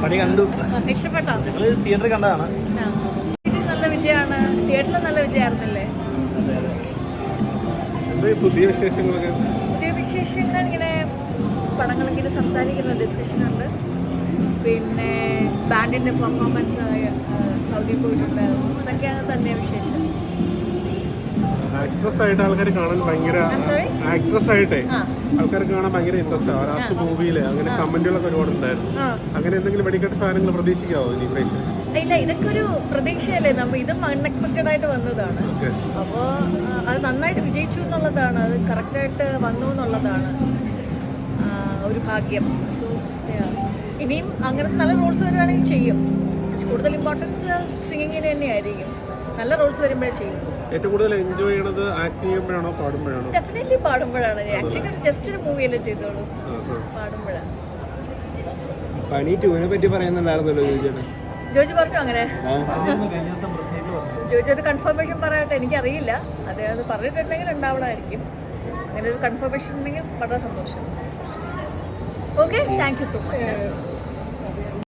പണി കണ്ടു. ഇഷ്ടപ്പെട്ടോ? തിയേറ്ററിൽ കണ്ടതാണ്. നല്ല വിജയമാണ്. തിയേറ്ററിൽ നല്ല വിജയമായിരുന്നില്ലേ? പുതിയ വിശേഷങ്ങളൊക്കെ? പുതിയ വിശേഷങ്ങൾ ഇങ്ങനെ പടങ്ങളിങ്ങനെ സംസാരിക്കുന്ന ഡിസ്കഷനുണ്ട്. പിന്നെ ബാൻഡിന്റെ പെർഫോമൻസ് സൗദി പോയിട്ടുണ്ട്. അതൊക്കെയാണ് തന്നെ വിശേഷം. ആക്ട്രസ് ആയിട്ട് ആൾക്കാർ കാണാൻ ഭയങ്കര ആക്ട്രസ് ആയിട്ടേ ആൾക്കാർ കാണാൻ ഭയങ്കര ഇൻട്രസ്റ്റ് ആണ്. ലാസ്റ്റ് മൂവിയില് അങ്ങനെ കമന്റുകളൊക്കെ ഒരുപാടുണ്ടായിരുന്നു. അങ്ങനെ എന്തെങ്കിലും വെടിക്കെട്ട് സാധനങ്ങൾ പ്രതീക്ഷിക്കാവോ ഇനി പ്രേക്ഷകർ? ഇല്ല, ഇതൊക്കെ ഒരു പ്രതീക്ഷയല്ലേ. ഇതും അൺഎക്സ്പെക്റ്റഡ് ആയിട്ട് വന്നതാണ്. അപ്പോൾ അത് നന്നായിട്ട് വിജയിച്ചു എന്നുള്ളതാണ്, അത് കറക്റ്റായിട്ട് വന്നു എന്നുള്ളതാണ് ഒരു ഭാഗ്യം. സോ ഇനിയും അങ്ങനത്തെ നല്ല റോൾസ് വരുവാണെങ്കിൽ ചെയ്യും. കൂടുതൽ ഇമ്പോർട്ടൻസ് സിംഗിങ്ങിന് തന്നെയായിരിക്കും. നല്ല റോൾസ് വരുമ്പോഴേ ചെയ്യും. ഏറ്റവും കൂടുതൽ എൻജോയ് ചെയ്യണത് ആക്ട് ചെയ്യുമ്പോഴാണോ പാടുമ്പോഴാണോ? ഡെഫിനറ്റ്ലി പാടുമ്പോഴാണ്. ആക്ടിങ് ജസ്റ്റ് ഒരു മൂവിയല്ലേ ചെയ്തോളൂ, പാടുമ്പോഴാണ്. പണി 2നെ പറ്റി പറയുന്നുണ്ടായിരുന്നല്ലോ ജോജി പറഞ്ഞു. അങ്ങനെ ജോജി ഒരു കൺഫർമേഷൻ പറയട്ടെ, എനിക്കറിയില്ല. അത് പറഞ്ഞിട്ടുണ്ടെങ്കിൽ ഉണ്ടാവണമായിരിക്കും. അങ്ങനെ ഒരു കൺഫർമേഷൻ ഉണ്ടെങ്കിൽ വളരെ സന്തോഷം. Okay, thank you so much.